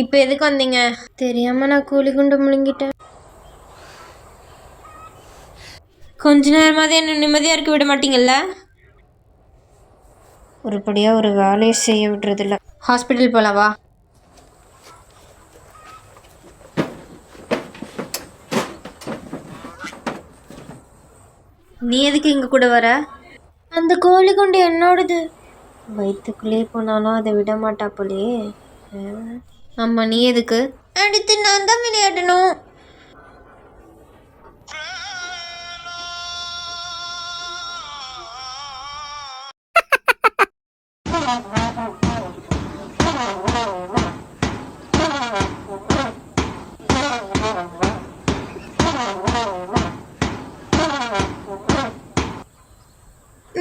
இப்போ எதுக்கு வந்தீங்க? தெரியாமல் நான் கூலி குண்டு முழுங்கிட்டேன். கொஞ்ச நேரமாவது என்ன நிம்மதியாக இருக்க விட மாட்டீங்கல்ல? ஒருபடியாக ஒரு வேலையை செய்ய விடுறதில்ல. ஹாஸ்பிட்டல் போகலாம் வா. நீ எதுக்கு இங்கே கூட வர? அந்த கோழி குண்டு என்னோடது. வயிற்றுக்குள்ளே போனாலும் அதை விட மாட்டா போலே. ஆமா, நீ எதுக்கு? அடுத்து நான் தான் விளையாடணும்.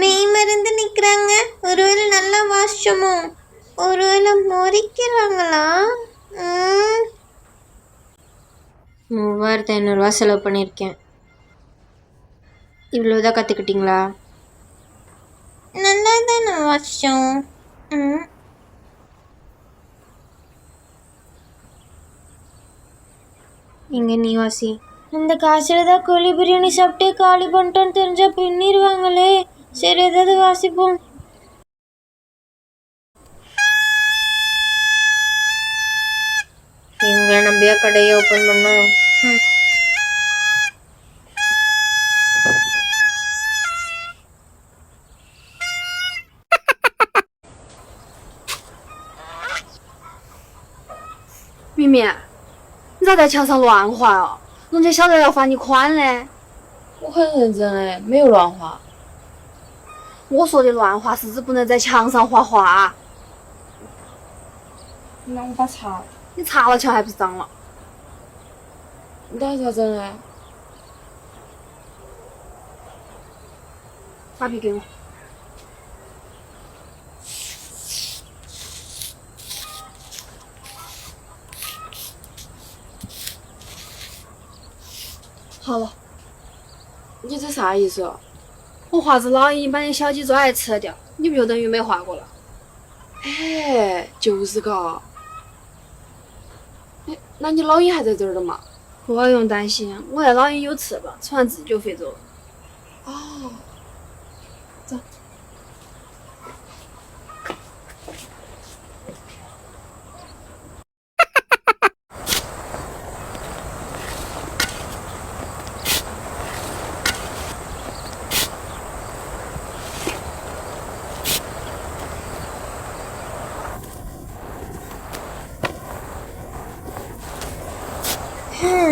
மெய் மருந்து நிற்கிறாங்க. ஒருவேளை நல்லா வாசிச்சோமோ? ஒருவேளை முறைக்கிறாங்களா? 3500 செலவு பண்ணியிருக்கேன். இவ்வளோதான் கற்றுக்கிட்டீங்களா? நல்லா தானே வாசித்தோம். இங்கே நீ வாசி. அந்த காசில் தான் கோழி பிரியாணி சாப்பிட்டே காலி பண்ணிட்டோன்னு தெரிஞ்சா பின்னிடுவாங்களே. சரி, ஏதாவது வாசிப்போம். இவங்களை நம்பியா கடையை ஓப்பன் பண்ணோம்.明明，你咋在墙上乱画哦？人家晓得要罚你款嘞。我很认真哎，没有乱画。我说的乱画是指不能在墙上画画。那我把擦了。你擦了墙还不是脏了？你打算咋整嘞？擦笔给我。好了。你这啥意思？我画只老鹰把你小鸡爪也吃掉，你不就等于没画过了？哎，就是个。哎，那你老鹰还在这儿的吗？不用担心，我的老鹰有翅膀，吃完自己就飞走了。哦，走。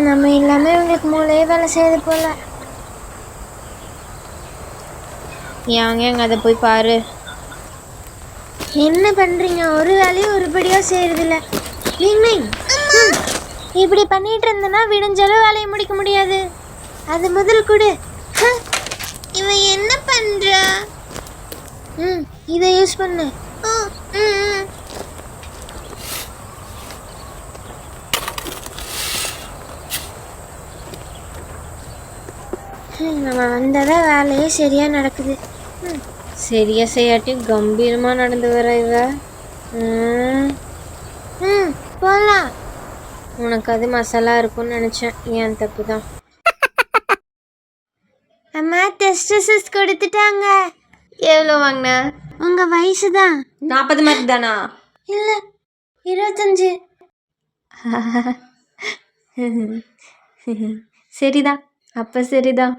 நம்ம இல்லாமல் இவங்களுக்கு மூளையே வேலை செய்யுது போல. ஏங்க அதை போய் பாரு. என்ன பண்ணுறீங்க? ஒரு வேலையும் ஒருபடியாக செய்கிறதில்ல. இப்படி பண்ணிட்டு இருந்தேன்னா விடிஞ்சளவு வேலையை முடிக்க முடியாது. அது முதல் கொடு. இவன் என்ன பண்ணுறா? இதை யூஸ் பண்ணு. நம்ம வந்ததான் வேலையே சரியாக நடக்குது. சரியாக செய்யாட்டியும் கம்பீரமாக நடந்து வர இவ. போகலாம். உனக்கு அது மசாலா இருக்கும்னு நினச்சேன். ஏன் தப்பு தான். அம்மா டெஸ்ட் கொடுத்துட்டாங்க. எவ்வளோ வாங்கின? உங்கள் வயசு தான். 40 மார்க் தானா? இல்லை, 25. சரிதான், அப்போ சரிதான்.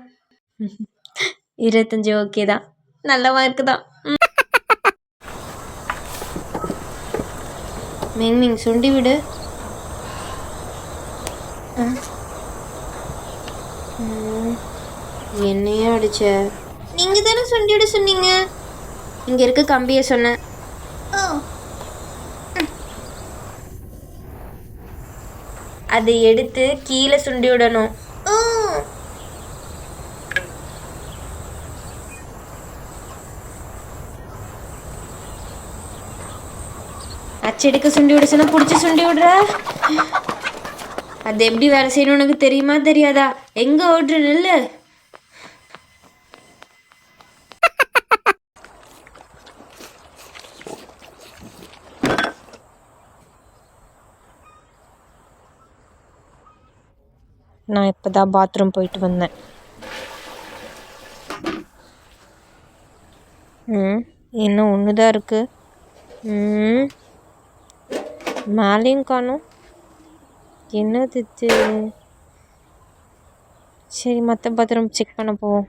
25 ஓகே தான், நல்ல மார்க்கு தான். மிங் சுண்டி விடு. என்னையே அடிச்ச? நீங்க தானே சுண்டி விட சொன்னீங்க. இங்க இருக்க கம்பியை சொன்னேன். அதை எடுத்து கீழே சுண்டி விடணும். அச்சடிக்க சுண்டி விட சொன்னா பிடிச்சி சுண்டி விடுற. அது எப்படி வேலை செய்யணும் உனக்கு தெரியுமா தெரியாதா? எங்க ஓடுற நெல்லு? நான் இப்போ தான் பாத்ரூம் போயிட்டு வந்தேன். இன்னும் ஒன்று தான் இருக்குது. மேலேயும் காணும். என்னது இது? சரி, மற்ற பாத்ரூம் செக் பண்ண போவோம்.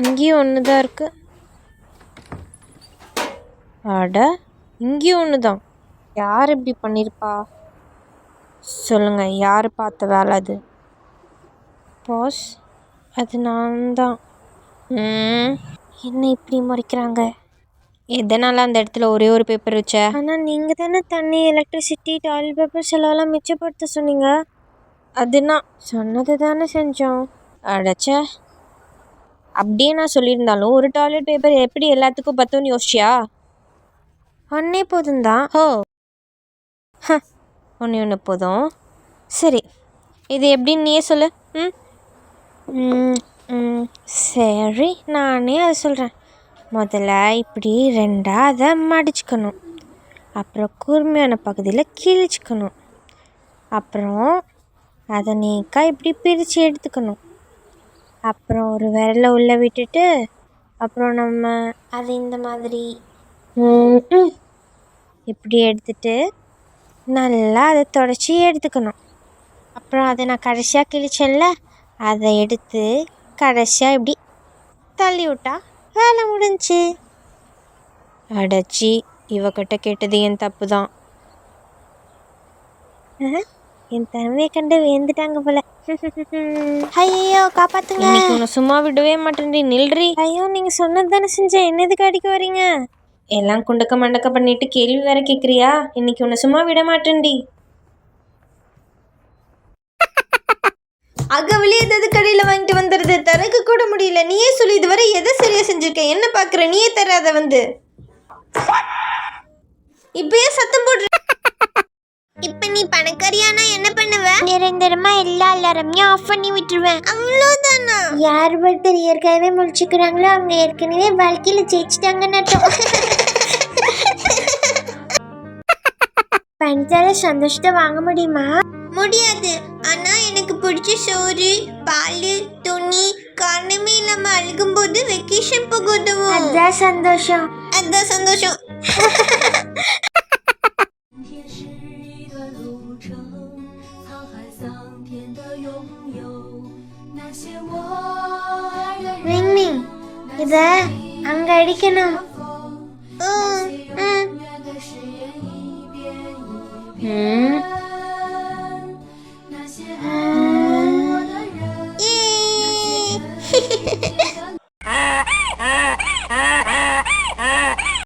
இங்கேயும் ஒன்று தான் இருக்குது. அட, இங்கேயும் ஒன்று தான். யார் இப்படி பண்ணியிருப்பா? சொல்லுங்கள், யார் பார்த்த வேலை அது? பாஸ், அது நான் தான். என்ன இப்படி முறைக்கிறாங்க? எதனால் அந்த இடத்துல ஒரே ஒரு பேப்பர் வச்ச? ஆனால் நீங்கள் தானே தண்ணி, எலக்ட்ரிசிட்டி, டாய்லெட் பேப்பர் செலவெல்லாம் மிச்சப்படுத்த சொன்னீங்க. அது நான் சொன்னது தானே செஞ்சோம். அடைச்ச, அப்படியே நான் சொல்லியிருந்தாலும் ஒரு டாய்லெட் பேப்பர் எப்படி எல்லாத்துக்கும் பத்தும்னு யோசிச்சியா? ஒன்றே போதும் தான். ஒன்று போதும். சரி, இது எப்படின்னு நீயே சொல்லு. சரி, நானே அதை சொல்கிறேன். முதல்ல இப்படி ரெண்டாக அதை மடிச்சுக்கணும். அப்புறம் கூர்மையான பகுதியில் கிழிச்சிக்கணும். அப்புறம் அதை நீக்காக இப்படி பிரித்து எடுத்துக்கணும். அப்புறம் ஒரு விரலை உள்ளே விட்டுட்டு அப்புறம் நம்ம அது இந்த மாதிரி இப்படி எடுத்துட்டு நல்லா அதை தொடச்சி எடுத்துக்கணும். அப்புறம் அதை நான் கடைசியாக கிழிச்சேன்ல, அதை எடுத்து கடைசியாக இப்படி தள்ளி விட்டா வேலை முடிஞ்சுச்சு. அடைச்சி, இவகிட்ட கேட்டது என் தப்பு தான். என் திறமையை கண்டு வேந்துட்டாங்க போல. ஐயோ, காப்பாத்துங்க. இன்னைக்கு உன்னை சும்மா விடவே மாட்டேன்டி. நில்றி. ஐயோ, நீங்க சொன்னது தானே செஞ்சேன். என்னதுக்கு அடிக்க வரீங்க? எல்லாம் குண்டக்க மண்டக்க பண்ணிட்டு கேள்வி வேற கேட்குறியா? இன்னைக்கு உன்னை சும்மா விட மாட்டேன்டி. அகவிலே ஏதாவது கடையில் வாங்கிட்டு வந்துடுது. தரக்கு கூட முடியல. நீயே சொல்லி இதுவரை எதை சரியா செஞ்சிருக்க? என்ன பார்க்குற? நீயே தராத வந்து இப்பயே சத்தம் போடுற. இப்ப நீ பணக்காரியானா என்ன பண்ணுவ? நிரந்தரமா எல்லா அலாரமையும் ஆஃப் பண்ணி விட்டுருவேன். அவ்வளோதானா? யார் ஒருத்தர் ஏற்கனவே முடிச்சுக்கிறாங்களோ அவங்க ஏற்கனவே வாழ்க்கையில ஜெயிச்சிட்டாங்கன்னு அர்த்தம். பணத்தால சந்தோஷத்தை வாங்க முடியுமா? முடியாது. ஆனா எனக்கு பிடிச்ச சோறு, பால், துணி காரணமே இல்லாம அழுகும் போது வெக்கேஷன் போகுது. அதான் சந்தோஷம். அதான் சந்தோஷம். இத அங்க அடிக்கணும்.